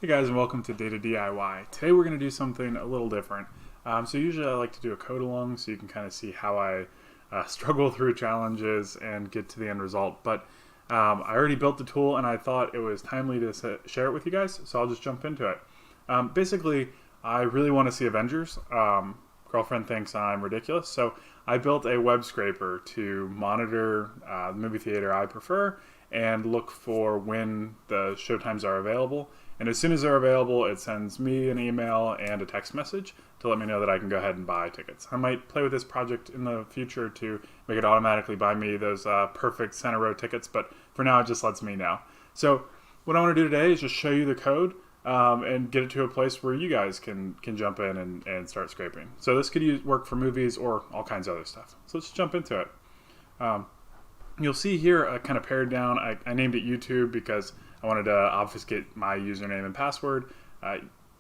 Hey guys, and welcome to Data DIY. Today we're going to do something a little different. So usually I like to do a code along so you can kind of see how I struggle through challenges and get to the end result. But I already built the tool and I thought it was timely to share it with you guys, so I'll just jump into it. Basically, I really want to see Avengers. Girlfriend thinks I'm ridiculous, so I built a web scraper to monitor the movie theater I prefer and look for when the showtimes are available. And as soon as they're available, it sends me an email and a text message to let me know that I can go ahead and buy tickets. I might play with this project in the future to make it automatically buy me those perfect center row tickets, but for now it just lets me know. So what I want to do today is just show you the code and get it to a place where you guys can jump in and start scraping. So this could work for movies or all kinds of other stuff. So let's jump into it. You'll see here kind of pared down. I named it YouTube because I wanted to obfuscate my username and password.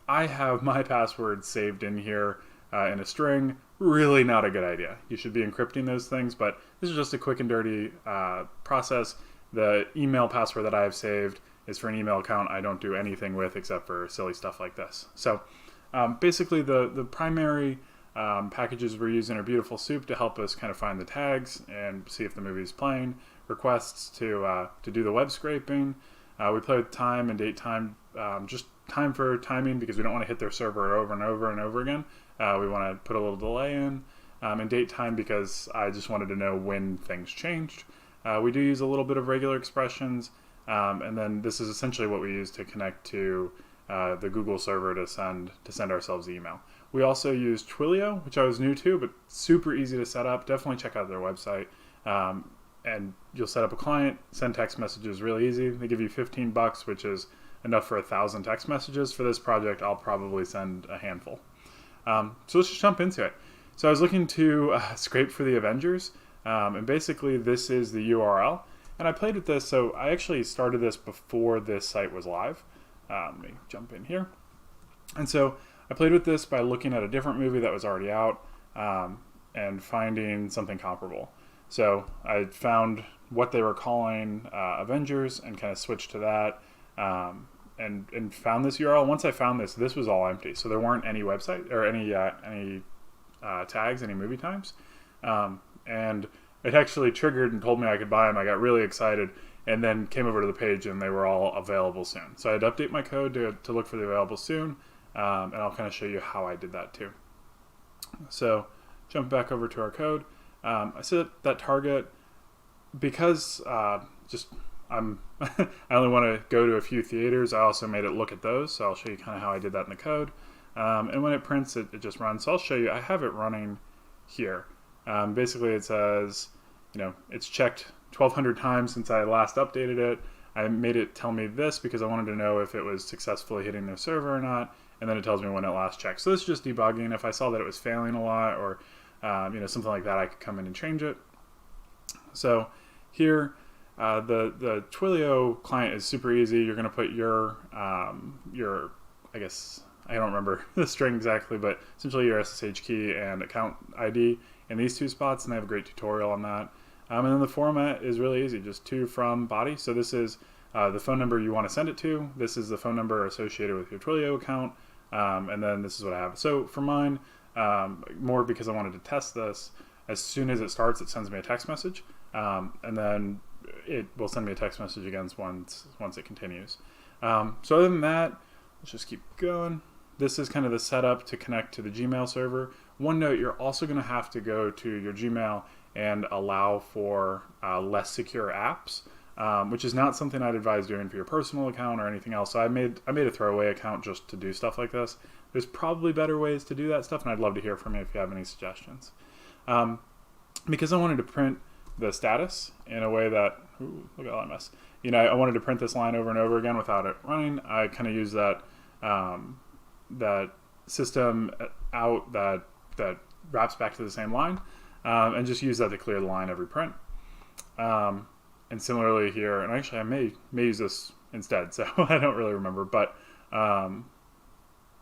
I have my password saved in here in a string. Really not a good idea. You should be encrypting those things, but this is just a quick and dirty process. The email password that I have saved is for an email account I don't do anything with except for silly stuff like this. So basically the primary packages we're using are Beautiful Soup to help us kind of find the tags and see if the movie's playing. Requests to do the web scraping. We play with time and date time, just time for timing because we don't want to hit their server over and over and over again. We want to put a little delay in. And date time because I just wanted to know when things changed. We do use a little bit of regular expressions. And then this is essentially what we use to connect to the Google server to send ourselves email. We also use Twilio, which I was new to, but super easy to set up. Definitely check out their website. And you'll set up a client, send text messages really easy. They give you $15, which is enough for 1,000 text messages. For this project, I'll probably send a handful. So let's just jump into it. So I was looking to scrape for the Avengers, and basically this is the URL. And I played with this, so I actually started this before this site was live. Let me jump in here. And so I played with this by looking at a different movie that was already out and finding something comparable. So I found what they were calling Avengers and kind of switched to that and found this URL. Once I found this was all empty. So there weren't any website or any tags, any movie times. And it actually triggered and told me I could buy them. I got really excited and then came over to the page and they were all available soon. So I had to update my code to look for the available soon. And I'll kind of show you how I did that too. So jump back over to our code. I set that target because I only want to go to a few theaters. I also made it look at those, so I'll show you kind of how I did that in the code. And when it prints, it just runs. So I'll show you. I have it running here. Basically, it says, it's checked 1,200 times since I last updated it. I made it tell me this because I wanted to know if it was successfully hitting their server or not. And then it tells me when it last checked. So this is just debugging. If I saw that it was failing a lot or something like that, I could come in and change it. So here, the Twilio client is super easy. You're going to put your I guess, I don't remember the string exactly, but essentially your SSH key and account ID in these two spots, and they have a great tutorial on that. And then the format is really easy, just to from body. So this is the phone number you want to send it to. This is the phone number associated with your Twilio account. And then this is what I have. So for mine, more because I wanted to test this, as soon as it starts, it sends me a text message. And then it will send me a text message again once it continues. So other than that, let's just keep going. This is kind of the setup to connect to the Gmail server. One note, you're also going to have to go to your Gmail and allow for less secure apps, which is not something I'd advise doing for your personal account or anything else. So I made a throwaway account just to do stuff like this. There's probably better ways to do that stuff, and I'd love to hear from you if you have any suggestions. Because I wanted to print the status in a way that, ooh, look at all that mess. I wanted to print this line over and over again without it running. I kind of use that that system out that wraps back to the same line, and just use that to clear the line every print. And similarly here, and actually I may use this instead, so I don't really remember, but I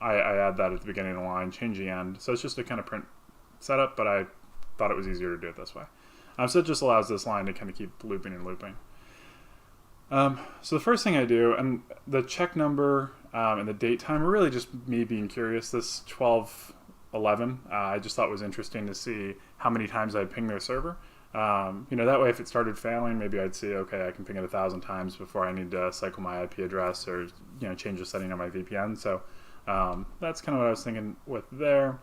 add that at the beginning of the line, change the end. So it's just a kind of print setup, but I thought it was easier to do it this way. So it just allows this line to kind of keep looping and looping. So the first thing I do, and the check number and the date time are really just me being curious. This 12:11, I just thought was interesting to see how many times I'd ping their server. That way if it started failing, maybe I'd see, okay, I can ping it 1,000 times before I need to cycle my IP address or, change the setting on my VPN. So that's kind of what I was thinking with there.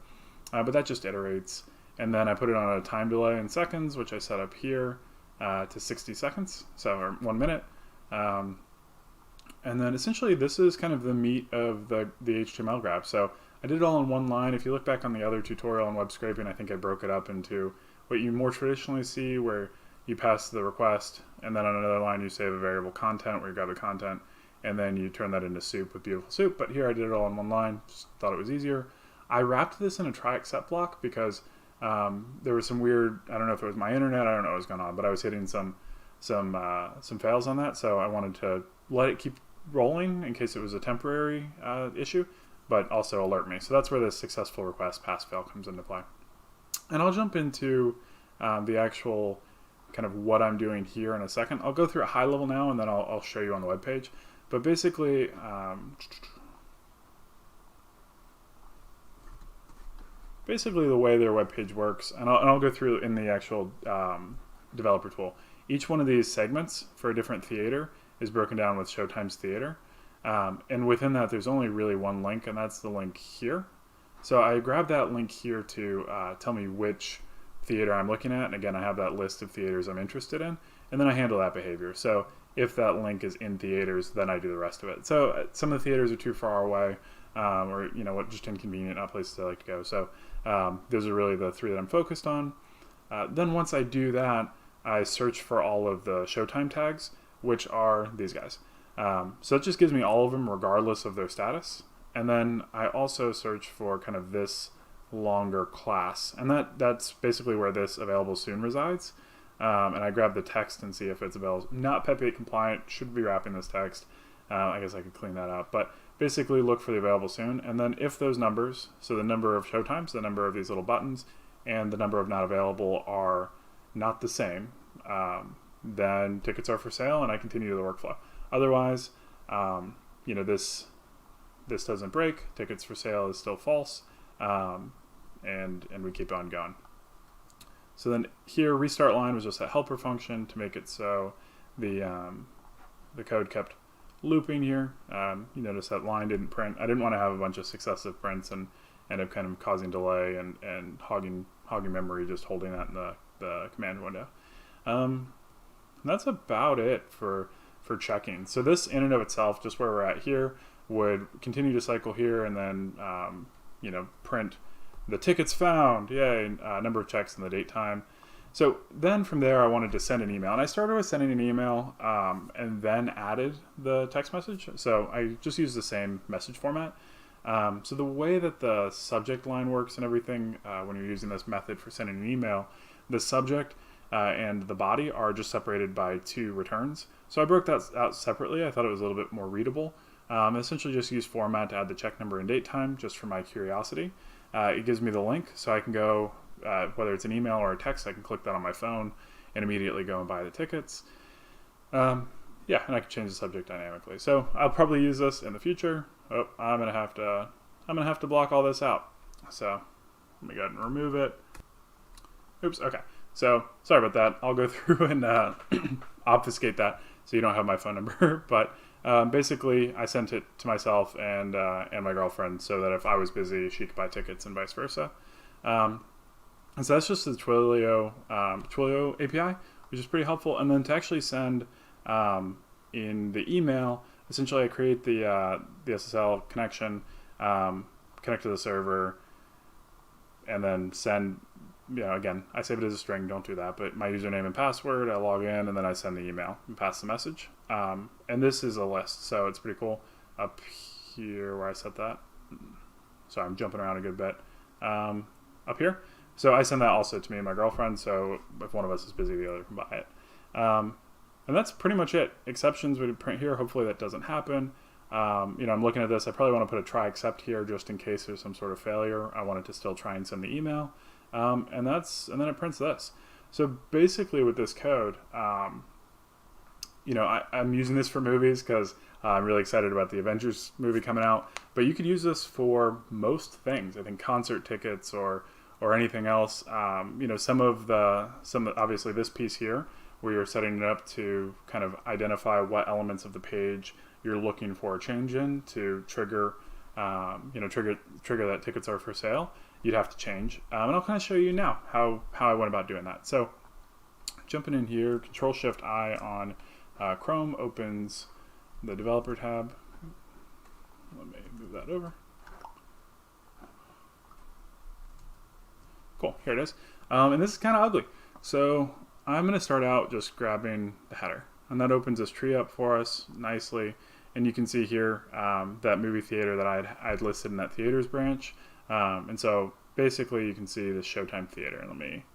But that just iterates. And then I put it on a time delay in seconds, which I set up here to 60 seconds, or 1 minute. And then essentially this is kind of the meat of the HTML graph. So I did it all in one line. If you look back on the other tutorial on web scraping, I think I broke it up into what you more traditionally see, where you pass the request, and then on another line you save a variable content where you grab the content, and then you turn that into soup with beautiful soup. But here I did it all in one line, just thought it was easier. I wrapped this in a try except block because there was some weird, I don't know if it was my internet, I don't know what was going on, but I was hitting some fails on that, so I wanted to let it keep rolling in case it was a temporary issue, but also alert me. So that's where the successful request pass fail comes into play. And I'll jump into the actual kind of what I'm doing here in a second. I'll go through a high level now, and then I'll show you on the web page. But basically, the way their web page works, and I'll go through in the actual developer tool. Each one of these segments for a different theater is broken down with show times theater. And within that, there's only really one link, and that's the link here. So I grabbed that link here to tell me which theater I'm looking at. And again, I have that list of theaters I'm interested in, and then I handle that behavior. So if that link is in theaters, then I do the rest of it. So some of the theaters are too far away, or just inconvenient, not places I like to go. So those are really the three that I'm focused on. Then once I do that, I search for all of the showtime tags, which are these guys. So it just gives me all of them regardless of their status. And then I also search for kind of this longer class, and that's basically where this available soon resides. And I grab the text and see if it's available. Not PEP8 compliant, should be wrapping this text. I guess I could clean that up, but basically look for the available soon. And then if those numbers, so the number of showtimes, the number of these little buttons, and the number of not available are not the same, then tickets are for sale, and I continue the workflow. Otherwise, this doesn't break, tickets for sale is still false, and we keep on going. So then here, restart line was just a helper function to make it so the code kept looping here. You notice that line didn't print. I didn't want to have a bunch of successive prints and end up kind of causing delay and hogging memory, just holding that in the command window. And that's about it for checking. So this in and of itself, just where we're at here, would continue to cycle here and then print the tickets found, yay, number of checks and the date time. So then from there I wanted to send an email, and I started with sending an email and then added the text message. So I just used the same message format. So the way that the subject line works and everything, when you're using this method for sending an email, the subject and the body are just separated by 2 returns. So I broke that out separately. I thought it was a little bit more readable. Essentially just use format to add the check number and date time, just for my curiosity. It gives me the link, so I can go, whether it's an email or a text, I can click that on my phone and immediately go and buy the tickets. And I can change the subject dynamically. So I'll probably use this in the future. Oh, I'm gonna have to block all this out. So let me go ahead and remove it. Oops. Okay. So sorry about that. I'll go through and obfuscate that so you don't have my phone number. But basically, I sent it to myself and my girlfriend so that if I was busy, she could buy tickets and vice versa. And so that's just the Twilio API, which is pretty helpful. And then to actually send in the email, essentially I create the SSL connection, connect to the server, and then send. Again, I save it as a string, don't do that, but my username and password, I log in, and then I send the email and pass the message. And this is a list, so it's pretty cool. Up here where I set that. Sorry, I'm jumping around a good bit. Up here. So I send that also to me and my girlfriend, so if one of us is busy, the other can buy it. And that's pretty much it. Exceptions would print here. Hopefully that doesn't happen. I'm looking at this. I probably want to put a try except here just in case there's some sort of failure. I want it to still try and send the email. And then it prints this. So basically with this code, I'm using this for movies because I'm really excited about the Avengers movie coming out, but you could use this for most things. I think concert tickets or anything else. You know, some obviously this piece here, where you're setting it up to kind of identify what elements of the page you're looking for a change in to trigger, trigger that tickets are for sale. You'd have to change, and I'll kind of show you now how I went about doing that. So, jumping in here, Control-Shift-I on Chrome opens the developer tab. Let me move that over. Cool, here it is. And this is kind of ugly. So I'm going to start out just grabbing the header. And that opens this tree up for us nicely. And you can see here that movie theater that I'd listed in that theaters branch. And so basically you can see the Showtime theater. Let me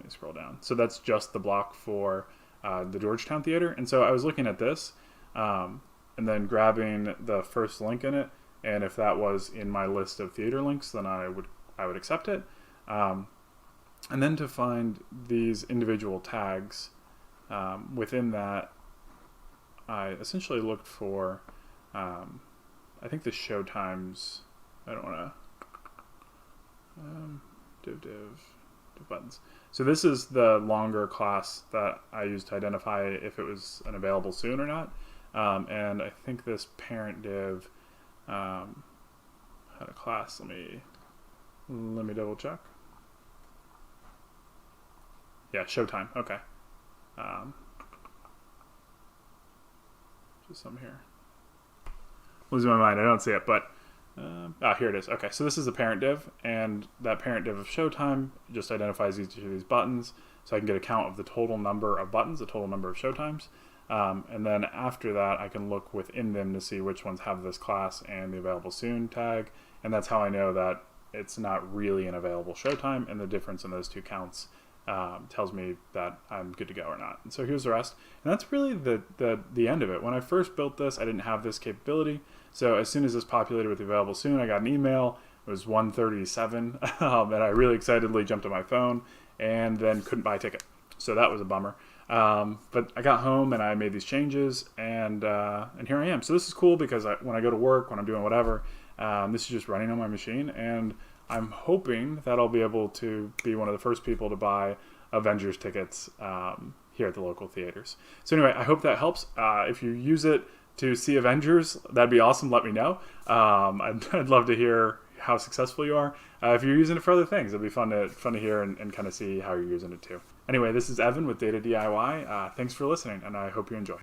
scroll down. So that's just the block for the Georgetown Theater. And so I was looking at this and then grabbing the first link in it. And if that was in my list of theater links, then I would accept it. And then to find these individual tags within that, I essentially looked for, I think the Showtimes, I don't want to, div buttons. So this is the longer class that I used to identify if it was an available soon or not. And I think this parent div had a class. Let me double check. Yeah, Showtime. Okay. Just some here. Losing my mind. I don't see it, but here it is. Okay, so this is the parent div, and that parent div of Showtime just identifies each of these buttons, so I can get a count of the total number of buttons, the total number of Showtimes, and then after that, I can look within them to see which ones have this class and the available soon tag, and that's how I know that it's not really an available Showtime, and the difference in those two counts tells me that I'm good to go or not. And so here's the rest, and that's really the end of it. When I first built this, I didn't have this capability, so as soon as this populated with the available soon, I got an email. It was 1:37, and I really excitedly jumped on my phone and then couldn't buy a ticket. So that was a bummer. But I got home and I made these changes, and here I am. So this is cool because when I go to work, when I'm doing whatever, this is just running on my machine, and I'm hoping that I'll be able to be one of the first people to buy Avengers tickets here at the local theaters. So anyway, I hope that helps. If you use it to see Avengers, that'd be awesome. Let me know. I'd love to hear how successful you are. If you're using it for other things, it'd be fun to hear and kind of see how you're using it too. Anyway, this is Evan with Data DIY. Thanks for listening, and I hope you enjoy.